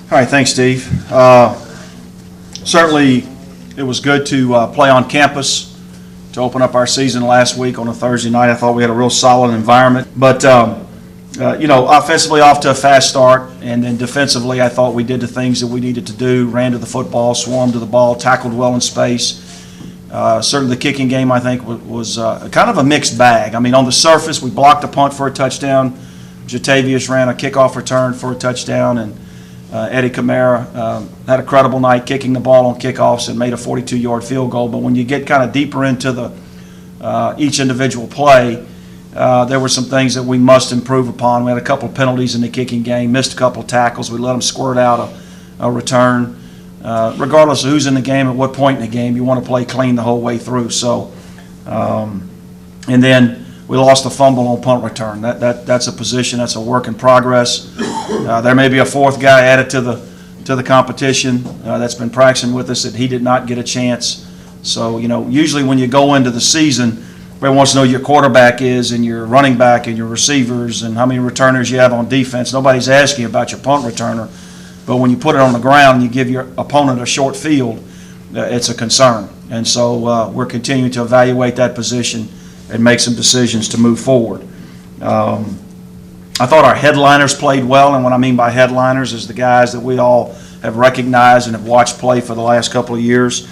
All right, thanks, Steve. Certainly, it was good to play on campus to open up our season last week on a Thursday night. I thought we had a real solid environment. But, offensively off to a fast start, and then defensively I thought we did the things that we needed to do, ran to the football, swarmed to the ball, tackled well in space. Certainly the kicking game, I think, was kind of a mixed bag. I mean, on the surface, we blocked a punt for a touchdown. Jatavius ran a kickoff return for a touchdown, and Eddie Kamara had a credible night kicking the ball on kickoffs and made a 42-yard field goal. But when you get kind of deeper into the each individual play, there were some things that we must improve upon. We had a couple of penalties in the kicking game, missed a couple of tackles. We let them squirt out a return. Regardless of who's in the game at what point in the game, you want to play clean the whole way through. So, and then we lost a fumble on punt return. That's a position, that's a work in progress. There may be a fourth guy added to the competition that's been practicing with us that he did not get a chance. So, usually when you go into the season, everybody wants to know who your quarterback is and your running back and your receivers and how many returners you have on defense. Nobody's asking you about your punt returner. But when you put it on the ground and you give your opponent a short field, it's a concern. And so we're continuing to evaluate that position and make some decisions to move forward. I thought our headliners played well, and what I mean by headliners is the guys that we all have recognized and have watched play for the last couple of years.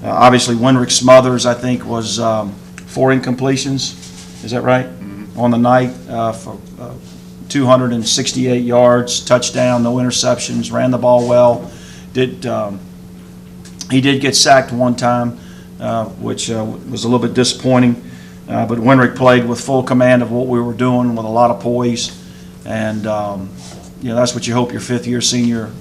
Obviously, Winrick Smothers, I think, was 4 incompletions. Is that right? Mm-hmm. On the night for 268 yards, touchdown, no interceptions, ran the ball well. He did get sacked one time, which was a little bit disappointing. But Winrick played with full command of what we were doing with a lot of poise. And, that's what you hope your fifth-year senior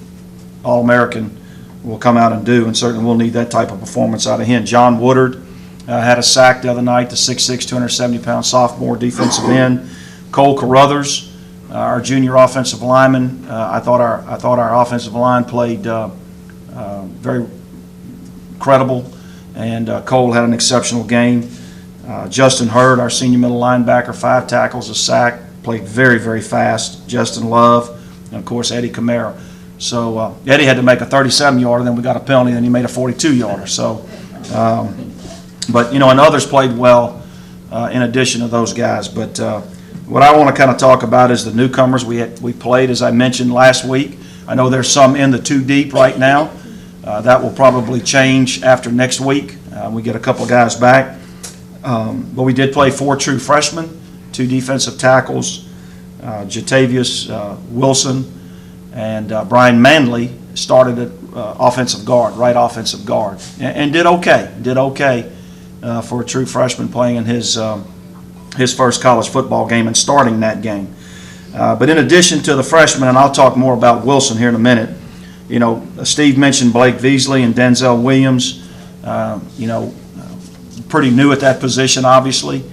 All-American will come out and do. And certainly we'll need that type of performance out of him. John Woodard had a sack the other night, the 6'6", 270-pound sophomore defensive end. Cole Carruthers, our junior offensive lineman. I thought our offensive line played very credible, and Cole had an exceptional game. Justin Hurd, our senior middle linebacker, 5 tackles, a sack, played very, very fast. Justin Love, and of course Eddie Kamara. So Eddie had to make a 37-yarder, then we got a penalty, then he made a 42-yarder. So, and others played well in addition to those guys. But what I want to kind of talk about is the newcomers. We played, as I mentioned last week. I know there's some in the 2 deep right now. That will probably change after next week. We get a couple of guys back. But we did play 4 true freshmen, 2 defensive tackles, Jatavius Wilson, and Brian Manley started at offensive guard, right offensive guard, and did okay for a true freshman playing in his first college football game and starting that game. But in addition to the freshmen, and I'll talk more about Wilson here in a minute, Steve mentioned Blake Veasley and Denzel Williams, pretty new at that position, obviously.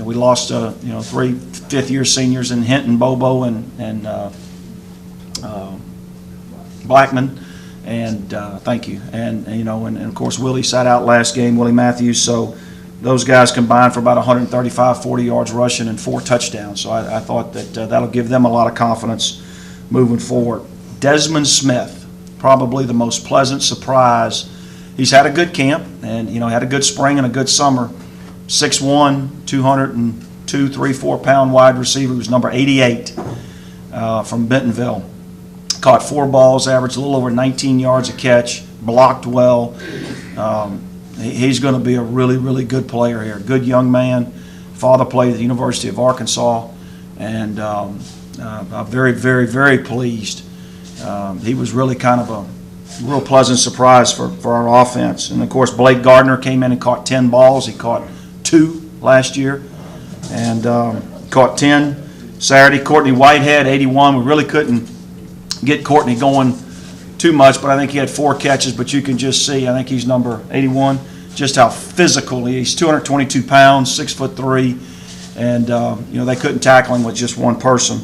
We lost 3 fifth-year seniors in Hinton, Bobo, and Blackman, and thank you. And of course Willie sat out last game, Willie Matthews. So those guys combined for about 135, 40 yards rushing and 4 touchdowns. So I thought that that'll give them a lot of confidence moving forward. Desmond Smith, probably the most pleasant surprise. He's had a good camp and, had a good spring and a good summer. 6'1", 202, 3-4 pound wide receiver who's number 88 from Bentonville. Caught 4 balls, averaged a little over 19 yards a catch, blocked well. He's going to be a really, really good player here. Good young man. Father played at the University of Arkansas, and I'm very, very, very pleased. He was really kind of a real pleasant surprise for our offense. And, of course, Blake Gardner came in and caught 10 balls. He caught 2 last year and caught 10 Saturday. Courtney Whitehead, 81. We really couldn't get Courtney going too much, but I think he had 4 catches. But you can just see, I think he's number 81, just how physical he is. He's 222 pounds, 6'3", and they couldn't tackle him with just one person.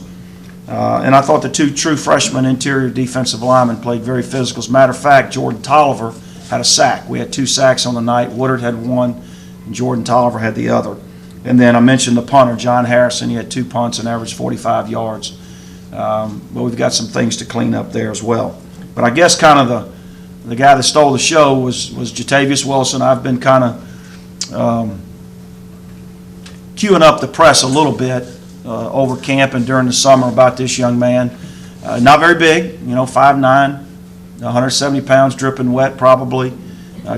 And I thought the 2 true freshman interior defensive linemen played very physical. As a matter of fact, Jordan Tolliver had a sack. We had 2 sacks on the night. Woodard had 1, and Jordan Tolliver had the other. And then I mentioned the punter, John Harrison. He had 2 punts and averaged 45 yards. but we've got some things to clean up there as well. But I guess kind of the guy that stole the show was Jatavius Wilson. I've been kind of queuing up the press a little bit over camp and during the summer about this young man. Not very big, 5'9", 170 pounds, dripping wet probably.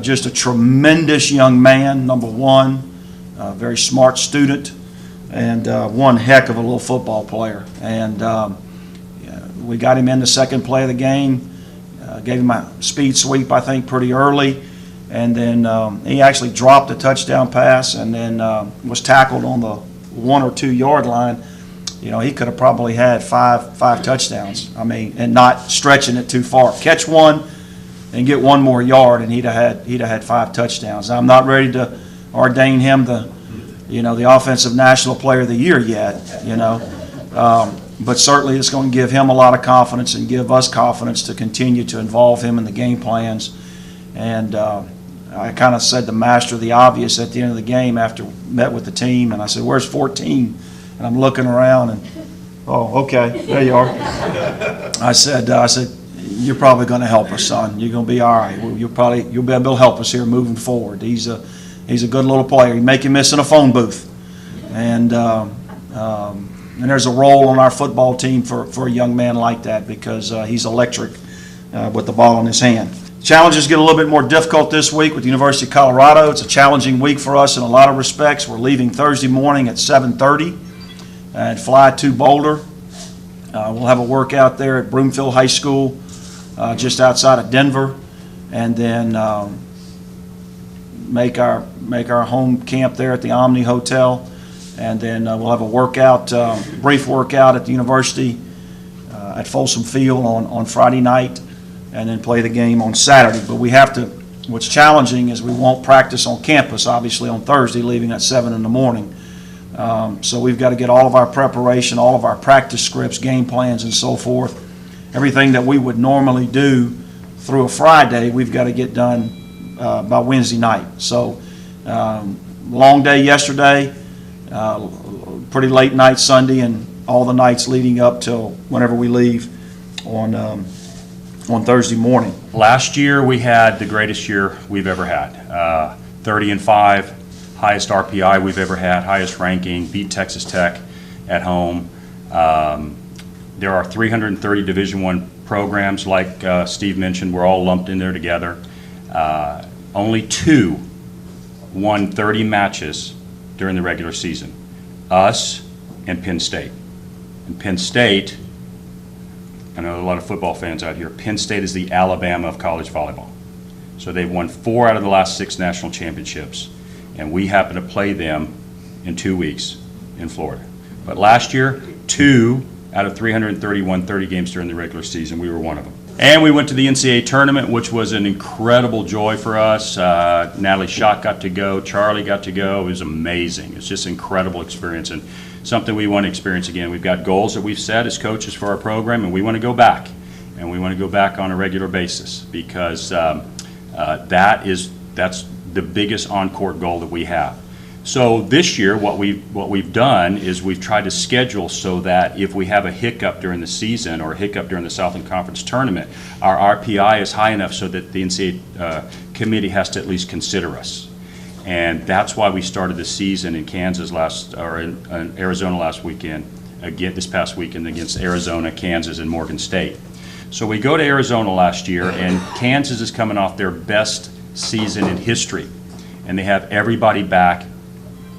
Just a tremendous young man, number one, very smart student, and one heck of a little football player. And we got him in the second play of the game, gave him a speed sweep, I think, pretty early. And then he actually dropped a touchdown pass and then was tackled on the 1 or 2 yard line. He could have probably had five touchdowns. And not stretching it too far. Catch one and get one more yard, and he'd have had 5 touchdowns. Now, I'm not ready to ordain him the offensive national player of the year yet. But certainly it's going to give him a lot of confidence and give us confidence to continue to involve him in the game plans. And I kind of said to master the obvious at the end of the game after met with the team, and I said, "Where's 14?" And I'm looking around, and oh, okay, there you are. I said, "You're probably going to help us, son. You're going to be all right. You'll be able to help us here moving forward. He's a good little player. You make him miss in a phone booth, and there's a role on our football team for a young man like that because he's electric with the ball in his hand." Challenges get a little bit more difficult this week with the University of Colorado. It's a challenging week for us in a lot of respects. We're leaving Thursday morning at 7:30 and fly to Boulder. We'll have a workout there at Broomfield High School just outside of Denver, and then make our home camp there at the Omni Hotel, and then we'll have a workout, brief workout at the university at Folsom Field on Friday night, and then play the game on Saturday. But what's challenging is we won't practice on campus, obviously, on Thursday, leaving at 7 in the morning. So we've got to get all of our preparation, all of our practice scripts, game plans, and so forth. Everything that we would normally do through a Friday, we've got to get done by Wednesday night. So long day yesterday, pretty late night Sunday, and all the nights leading up till whenever we leave on Thursday morning. Last year we had the greatest year we've ever had. 30-5, highest RPI we've ever had, highest ranking, beat Texas Tech at home. There are 330 Division I programs, like Steve mentioned. We're all lumped in there together. Only 2 won 30 matches during the regular season, us and Penn State. And Penn State, I know a lot of football fans out here, Penn State is the Alabama of college volleyball. So they've won 4 out of the last 6 national championships, and we happen to play them in 2 weeks in Florida. But last year, 2 out of 331 30 games during the regular season, we were one of them. And we went to the NCAA tournament, which was an incredible joy for us. Natalie Schock got to go, Charlie got to go. It was amazing. It's just an incredible experience and something we want to experience again. We've got goals that we've set as coaches for our program, and we want to go back. And we want to go back on a regular basis because that's the biggest on-court goal that we have. So this year, what we've done is we've tried to schedule so that if we have a hiccup during the season or a hiccup during the Southland Conference tournament, our RPI is high enough so that the NCAA committee has to at least consider us. And that's why we started the season in Kansas in Arizona last weekend, again this past weekend against Arizona, Kansas, and Morgan State. So we go to Arizona last year, and Kansas is coming off their best season in history, and they have everybody back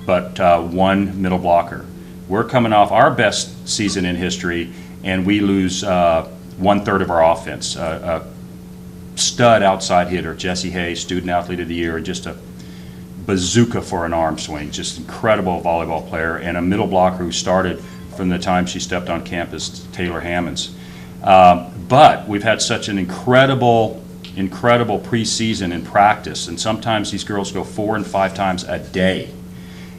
but one middle blocker. We're coming off our best season in history, and we lose 1/3 of our offense. A stud outside hitter, Jesse Hayes, student athlete of the year, just a bazooka for an arm swing, just incredible volleyball player, and a middle blocker who started from the time she stepped on campus, Taylor Hammonds. But we've had such an incredible preseason and practice, and sometimes these girls go 4 and 5 times a day.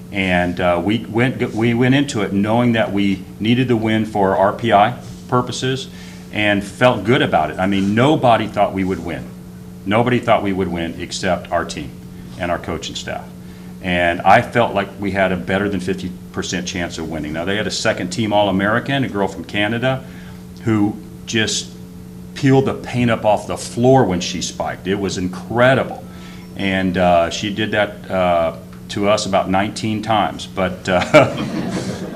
And we went into it knowing that we needed the win for RPI purposes and felt good about it. I mean, nobody thought we would win. Nobody thought we would win except our team and our coaching staff. And I felt like we had a better than 50% chance of winning. Now, they had a second-team All-American, a girl from Canada, who just peeled the paint up off the floor when she spiked. It was incredible. And she did that to us about 19 times. But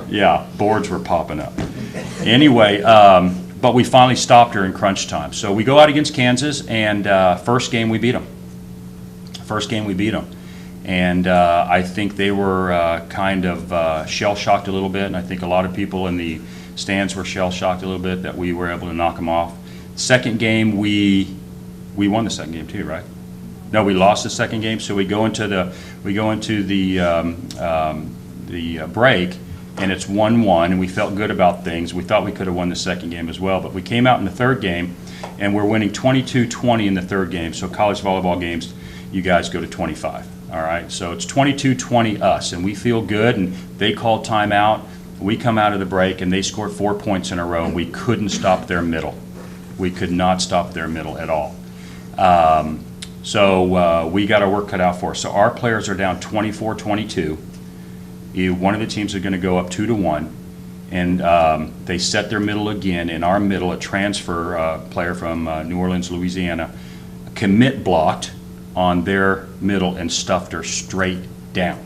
yeah, boards were popping up. Anyway, but we finally stopped her in crunch time. So we go out against Kansas, and first game we beat them. And I think they were kind of shell-shocked a little bit, and I think a lot of people in the stands were shell-shocked a little bit that we were able to knock them off. Second game, we won the second game too, right? No, we lost the second game. So we go into the break, and it's 1-1, and we felt good about things. We thought we could have won the second game as well, but we came out in the third game, and we're winning 22-20 in the third game. So college volleyball games, you guys go to 25. All right, so it's 22-20 us, and we feel good, and they called timeout. We come out of the break, and they scored 4 points in a row, and we couldn't stop their middle. We could not stop their middle at all. So we got our work cut out for us. So our players are down 24-22. One of the teams are going to go up 2-1, and they set their middle again. In our middle, a transfer player from New Orleans, Louisiana, commit blocked on their middle and stuffed her straight down.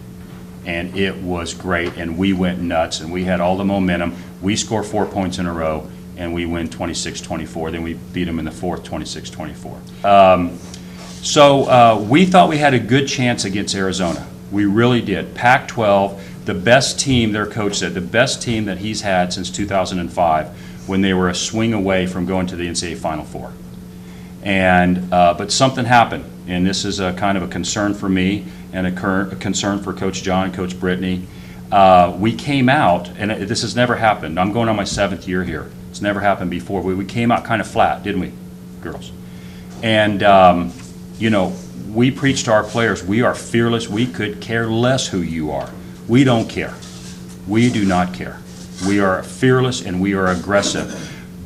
And it was great, and we went nuts, and we had all the momentum. We score 4 points in a row, and we win 26-24. Then we beat them in the fourth, 26-24. So we thought we had a good chance against Arizona. We really did. Pac-12, the best team, their coach said, the best team that he's had since 2005, when they were a swing away from going to the NCAA Final Four. And but something happened, and this is a kind of a concern for me and a concern for Coach John and Coach Brittany. We came out, and this has never happened. I'm going on my 7th year here. It's never happened before. We came out kind of flat, didn't we, girls? And, you know, we preached to our players, we are fearless. We could care less who you are. We don't care. We do not care. We are fearless and we are aggressive.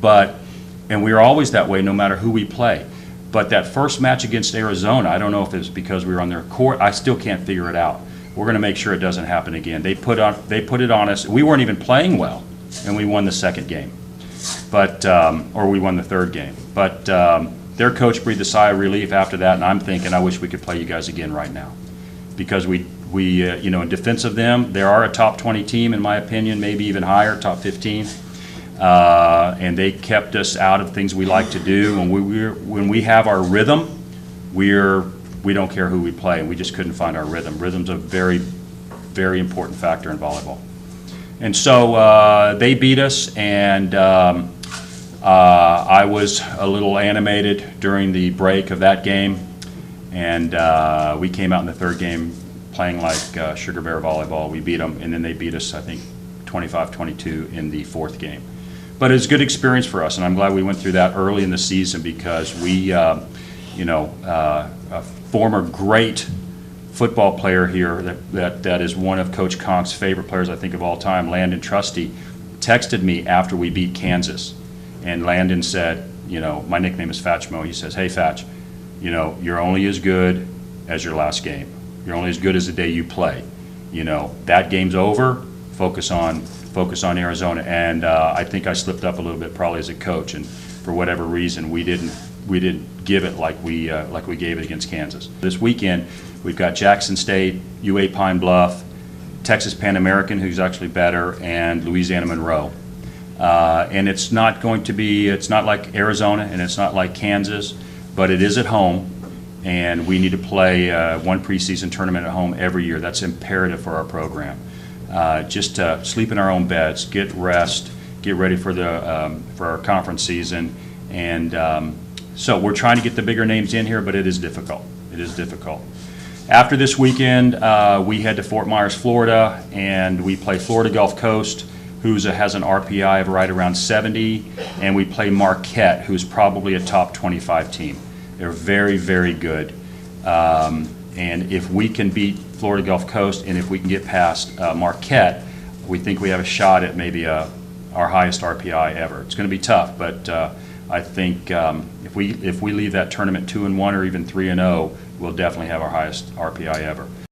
And we are always that way no matter who we play. But that first match against Arizona, I don't know if it's because we were on their court. I still can't figure it out. We're going to make sure it doesn't happen again. They put it on us. We weren't even playing well, and we won the second game. Or we won the third game. But their coach breathed a sigh of relief after that, and I'm thinking, I wish we could play you guys again right now. Because we you know, in defense of them, they are a top 20 team, in my opinion, maybe even higher, top 15. And they kept us out of things we like to do. When we have our rhythm, we don't care who we play. We just couldn't find our rhythm. Rhythm's a very, very important factor in volleyball. And so they beat us, and I was a little animated during the break of that game. And we came out in the third game playing like Sugar Bear volleyball. We beat them, and then they beat us, I think, 25-22 in the fourth game. But it was a good experience for us, and I'm glad we went through that early in the season because we, you know, a former great football player here that is one of Coach Conk's favorite players, I think, of all time, Landon Trusty, texted me after we beat Kansas. And Landon said, you know, my nickname is Fatchmo. He says, hey, Fatch, you know, you're only as good as your last game. You're only as good as the day you play. You know, that game's over. Focus on Arizona. And I think I slipped up a little bit probably as a coach, and for whatever reason we didn't give it like we gave it against Kansas. This weekend we've got Jackson State, UA Pine Bluff, Texas Pan American, who's actually better, and Louisiana Monroe. And it's not like Arizona and it's not like Kansas, but it is at home, and we need to play one preseason tournament at home every year. That's imperative for our program. Just to sleep in our own beds, get rest, get ready for our conference season, and so we're trying to get the bigger names in here, but it is difficult. It is difficult. After this weekend, we head to Fort Myers, Florida, and we play Florida Gulf Coast, who has an RPI of right around 70, and we play Marquette, who's probably a top 25 team. They're very, very good. And if we can beat Florida Gulf Coast, and if we can get past Marquette, we think we have a shot at maybe our highest RPI ever. It's going to be tough, but I think if we leave that tournament 2-1 or even 3-0, we'll definitely have our highest RPI ever.